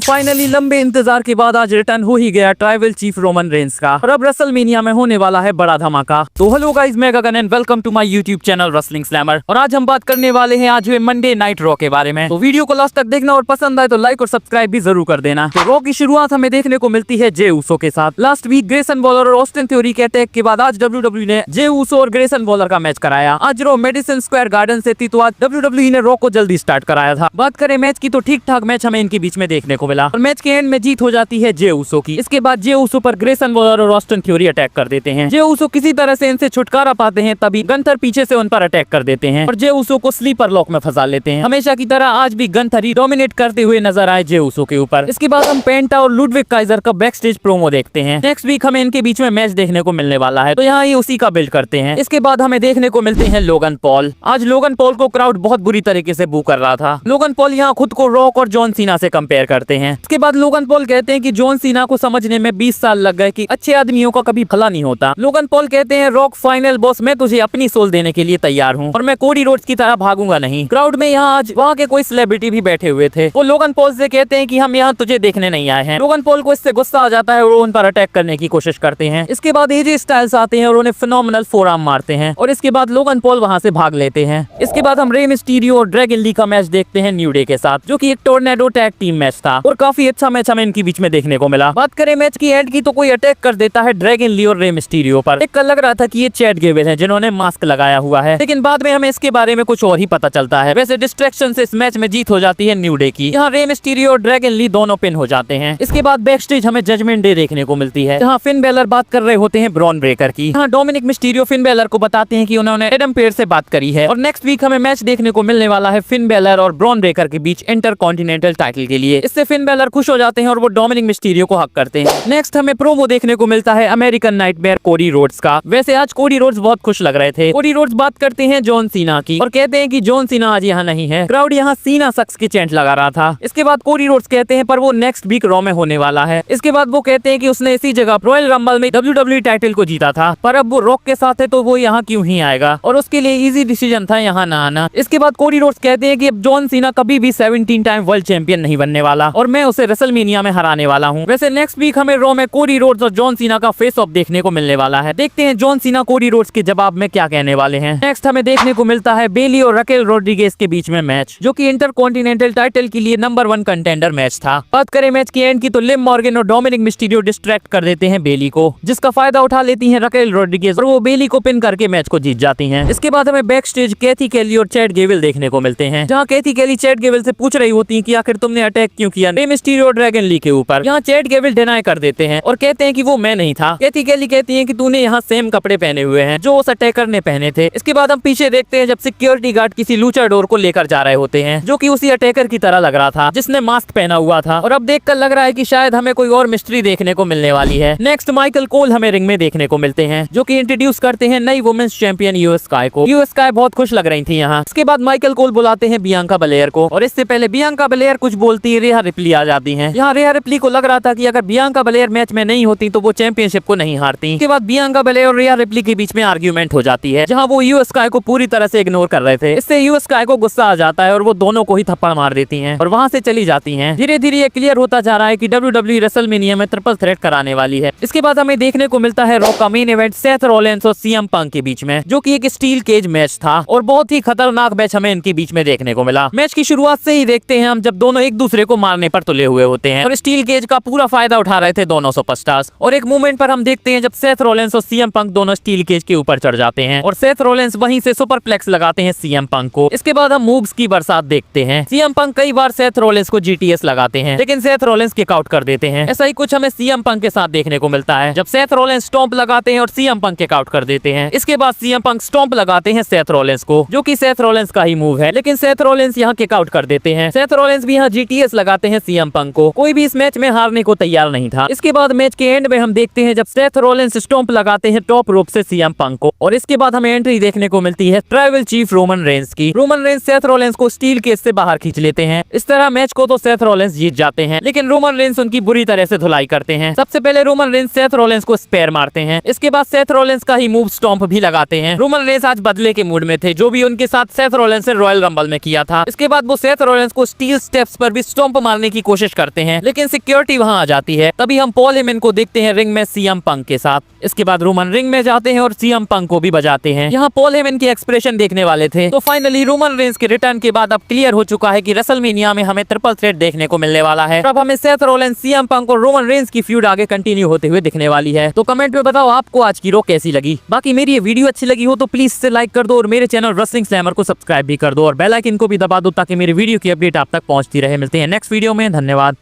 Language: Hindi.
फाइनली लंबे इंतजार के बाद आज रिटर्न हो ही गया ट्राइबल चीफ रोमन रेंस का, और अब रेसलमेनिया में होने वाला है बड़ा धमाका। तो हेलो गाइस, मैं Gagan and welcome to my YouTube channel wrestling slammer. और आज हम बात करने वाले हैं आज हुए मंडे नाइट रॉ के बारे में। तो वीडियो को लास्ट तक देखना और पसंद आए तो लाइक और सब्सक्राइब भी जरूर कर देना। तो रॉ की शुरुआत हमें देखने को मिलती है जे ऊसो के साथ। लास्ट वीक ग्रेसन वॉलर और ऑस्टिन थ्योरी के अटैक के बाद आज डब्ल्यूडब्ल्यूई ने जे ऊसो और ग्रेसन वॉलर का मैच कराया। आज रॉ मेडिसन स्क्वायर गार्डन से थी, तो आज डब्ल्यूडब्ल्यूई ने रॉ को जल्दी स्टार्ट कराया था। बात करें मैच की तो ठीक ठाक मैच हमें इनके बीच में देखने को मिला और मैच के एंड में जीत हो जाती है जे ऊसो की। इसके बाद जे ऊसो पर ग्रेसन वॉलर और ऑस्टिन थ्योरी अटैक कर देते हैं। जे ऊसो किसी तरह से इनसे छुटकारा पाते हैं, तभी गंथर पीछे से उन पर अटैक कर देते हैं और जे ऊसो को स्लीपर लॉक में फंसा लेते हैं। हमेशा की तरह आज भी गंथर ही डोमिनेट करते हुए नजर आए जे ऊसो के ऊपर। इसके बाद हम पेंटा और लुडविग काइजर का बैक स्टेज प्रोमो देखते हैं। नेक्स्ट वीक हमें इनके बीच में मैच देखने को मिलने वाला है, तो यहाँ ही उसी का बिल्ड करते हैं। इसके बाद हमें देखने को मिलते हैं लोगन पॉल। आज लोगन पॉल को क्राउड बहुत बुरी तरीके से बू कर रहा था। लोगन पॉल यहाँ खुद को रॉक और जॉन सीना से कंपेयर करते हैं। इसके बाद लोगन पॉल कहते हैं कि जॉन सीना को समझने में 20 साल लग गए कि अच्छे आदमियों का कभी भला नहीं होता। लोगन पॉल कहते हैं रॉक फाइनल बॉस, मैं तुझे अपनी सोल देने के लिए तैयार हूँ और मैं कोडी रोड्स की तरह भागूंगा नहीं। क्राउड में यहाँ आज वहाँ के कोई सेलिब्रिटी भी बैठे हुए थे। वो लोगन पॉल से कहते हैं कि हम यहाँ तुझे देखने नहीं आए हैं। लोगन पॉल को इससे गुस्सा आ जाता है और वो उन पर अटैक करने की कोशिश करते हैं। इसके बाद एजे स्टाइल्स आते हैं और उन्हें फिनोमिनल फोरआर्म मारते हैं और इसके बाद लोगन पॉल वहाँ से भाग लेते हैं। इसके बाद हम रे मिस्टीरियो और ड्रैगन ली का मैच देखते हैं न्यू डे के साथ, जो कि एक टोर्नेडो टैग टीम मैच था और काफी अच्छा मैच हमें इनके बीच में देखने को मिला। बात करें मैच की एंड की तो कोई अटैक कर देता है ड्रैगन ली और रे मिस्टीरियो पर। एक लग रहा था कि ये चैट गेबल हैं जिन्होंने मास्क लगाया हुआ है, लेकिन बाद में हमें इसके बारे में कुछ और ही पता चलता है। वैसे डिस्ट्रैक्शन से इस मैच में जीत हो जाती है न्यू डे की। यहाँ रे मिस्टीरियो और ड्रैगन ली दोनों पिन हो जाते हैं। इसके बाद बैक स्टेज हमें जजमेंट डे देखने को मिलती है, जहाँ फिन बेलर बात कर रहे होते हैं ब्रॉन ब्रेकर की। यहाँ डोमिनिक मिस्टीरियो फिन बेलर को बताते हैं कि उन्होंने एडम पेयर से बात करी है और नेक्स्ट वीक हमें मैच देखने को मिलने वाला है फिन बेलर और ब्रॉन ब्रेकर के बीच इंटर कॉन्टिनेंटल टाइटल के लिए। इससे फिन बेलर खुश हो जाते हैं और वो डोमिनिक मिस्टीरियो को हक करते हैं। नेक्स्ट हमें प्रोमो देखने को मिलता है अमेरिकन नाइटमेयर कोडी रोड्स का। वैसे आज कोडी रोड्स बहुत खुश लग रहे थे। कोडी रोड्स बात करते हैं जॉन सीना की और कहते हैं कि जॉन सीना आज यहाँ नहीं है। क्राउड यहाँ सीना सक्स की चैंट लगा रहा था। इसके बाद कोडी रोड्स कहते हैं पर वो नेक्स्ट वीक रॉ में होने वाला है। इसके बाद वो कहते हैं कि उसने इसी जगह रॉयल रंबल में डब्ल्यूडब्ल्यूई टाइटल को जीता था, पर अब वो रॉक के साथ है तो वो यहाँ क्यों ही आएगा और उसके लिए इजी डिसीजन था यहाँ ना आना। इसके बाद कोडी रोड्स कहते हैं कि अब जॉन सीना कभी भी 17 टाइम वर्ल्ड चैंपियन नहीं बनने वाला और मैं उसे रेसलमेनिया में हराने वाला हूँ। वैसे नेक्स्ट वीक हमें रॉ में कोडी रोड्स और जॉन सीना का फेस ऑफ देखने को मिलने वाला है। देखते हैं जॉन सीना कोडी रोड्स के जवाब में क्या कहने वाले हैं। नेक्स्ट हमें देखने को मिलता है बेली और रकेल रोड्रिगेज के बीच में मैच, जो कि इंटर कॉन्टिनेंटल टाइटल के लिए नंबर 1 कंटेंडर मैच था। बात करें मैच की एंड की तो लिम मॉर्गन और डोमिनिक मिस्टीरियो डिस्ट्रैक्ट कर देते हैं बेली को, जिसका फायदा उठा लेती हैं रकेल रोड्रिगेज और वो बेली को पिन करके मैच को जीत जाती हैं। इसके बाद हमें बैक स्टेज कैथी केली और चैट गेविल देखने को मिलते हैं, जहाँ कैथी केली चैट गेविल से पूछ रही होती है कि आखिर तुमने अटैक क्यों किया रे मिस्टीरियो और ड्रैगन ली के ऊपर। यहाँ चैट गेविल डिनाई कर देते हैं और कहते हैं कि वो मैं नहीं था। कैथी केली कहती है कि तूने यहाँ सेम कपड़े पहने हुए हैं जो उस अटैकर ने पहने थे। इसके बाद हम पीछे देखते हैं जब सिक्योरिटी गार्ड किसी लूचाडोर को लेकर जा रहे होते हैं, जो कि उसी अटैकर की तरह लग रहा था जिसने मास्क पहना हुआ था, और अब देखकर लग रहा है कि शायद हमें कोई और मिस्ट्री देखने को मिलने वाली है। नेक्स्ट माइकल कोल हमें रिंग में देखने को मिलते हैं, जो कि इंट्रोड्यूस करते हैं नई वुमेन्स चैंपियन ईओ स्काई को। ईओ स्काई बहुत खुश लग रही थी यहाँ। इसके बाद माइकल कोल बुलाते हैं बियांका बलेयर को और इससे पहले बियांका बलेयर कुछ बोलती है, रेहा रिप्ली आ जाती है। यहाँ रेहा रिप्ली को लग रहा था कि अगर बियांका बलेयर मैच में नहीं होती तो वो चैंपियनशिप को नहीं हारती। इसके बाद बियांका बलेयर और रेहा रिप्ली के बीच में आर्ग्यूमेंट हो जाती है, जहाँ वो ईओ स्काई को पूरी तरह से इग्नोर कर रहे थे। इससे ईओ स्काई को गुस्सा आ जाता है और वो दोनों को ही थप्पड़ मार देती हैं और वहाँ से चली जाती हैं। धीरे धीरे ये क्लियर होता जा रहा है कि डब्ल्यूडब्ल्यूई रेसलमेनिया में ट्रिपल थ्रेट कराने वाली है। इसके बाद हमें देखने को मिलता है रॉ का मेन इवेंट सेथ रॉलिंस और सीएम पंक के बीच में, जो कि एक स्टील केज मैच था और बहुत ही खतरनाक मैच हमें इनके बीच में देखने को मिला। मैच की शुरुआत से ही देखते हैं हम जब दोनों एक दूसरे को मारने पर तुले हुए होते हैं और स्टील केज का पूरा फायदा उठा रहे थे दोनों सुपरस्टार्स। और एक मूवमेंट पर हम देखते हैं जब सेथ रॉलिंस और सीएम पंक दोनों स्टील केज के ऊपर चढ़ जाते हैं और सेथ रॉलिंस वहीं से सुपरप्लेक्स लगाते हैं सीएम पंक को। इसके बाद हम मूव्स की बरसात देखते हैं। सीएम पंक कई बार सेथ रॉलिंस को जीटीएस लगाते हैं, लेकिन सेथ रॉलिंस किक आउट कर देते हैं। ऐसा ही कुछ हमें सीएम पंक के साथ देखने को मिलता है, जब सेथ रॉलिंस स्टॉम्प लगाते हैं और सीएम पंक किक आउट कर देते हैं। इसके बाद सीएम पंक स्टॉम्प लगाते हैं सेथ रॉलिंस को, जो कि सेथ रॉलिंस का ही मूव है, लेकिन सेथ रॉलिंस यहाँ किक आउट कर देते हैं। सेथ रॉलिंस भी यहाँ जीटीएस लगाते हैं सीएम पंक को। कोई भी इस मैच में हारने को तैयार नहीं था। इसके बाद मैच के एंड में हम देखते हैं जब सेथ रॉलिंस स्टॉम्प लगाते हैं टॉप रोप से सीएम पंक को, और इसके बाद हमें एंट्री देखने को मिलती है ट्राइबल चीफ रोमन रेंस की। रोमन रेंस सेथ रॉलिंस को स्टील केज से बाहर खींच लेते हैं। इस तरह मैच को तो सेथ रॉलिंस जीत जाते हैं, लेकिन रोमन रेंस उनकी बुरी तरह से धुलाई करते हैं। सबसे पहले रोमन रेंस सेथ रॉलिंस को स्पेयर मारते हैं। इसके बाद सेथ रॉलिंस का ही मूव स्टॉम्प भी लगाते हैं। रोमन रेंस आज बदले के मूड में थे, जो भी उनके साथ सेथ रॉलिंस ने रॉयल रंबल में किया था। इसके बाद वो सेथ रॉलिंस को स्टील स्टेप्स पर भी स्टॉम्प मारने की कोशिश करते हैं, लेकिन सिक्योरिटी वहां आ जाती है। तभी हम पॉल हेमन को देखते हैं रिंग में सीएम पंक के साथ। इसके बाद रोमन रिंग में जाते हैं और सीएम पंक को भी बजाते हैं। यहाँ पॉल हेमन की एक्सप्रेशन देखने वाले थे। तो फाइनली रोमन रेंस के रिटर्न के बाद अब क्लियर हो चुका है कि रेसलमेनिया में हमें ट्रिपल थ्रेट देखने को मिलने वाला है। अब हमें सेथ रॉलिंस, सीएम पंक और रोमन रेंस की फ्यूड आगे कंटिन्यू होते हुए दिखने वाली है। तो कमेंट में बताओ आपको आज की रो कैसी लगी। बाकी मेरी ये वीडियो अच्छी लगी हो तो प्लीज से लाइक कर दो और मेरे चैनल रेसलिंग स्लैमर को सब्सक्राइब भी कर दो और बेल आइकन को भी दबा दो ताकि मेरी वीडियो की अपडेट आप तक पहुंचती रहे। मिलते हैं नेक्स्ट वीडियो में, धन्यवाद।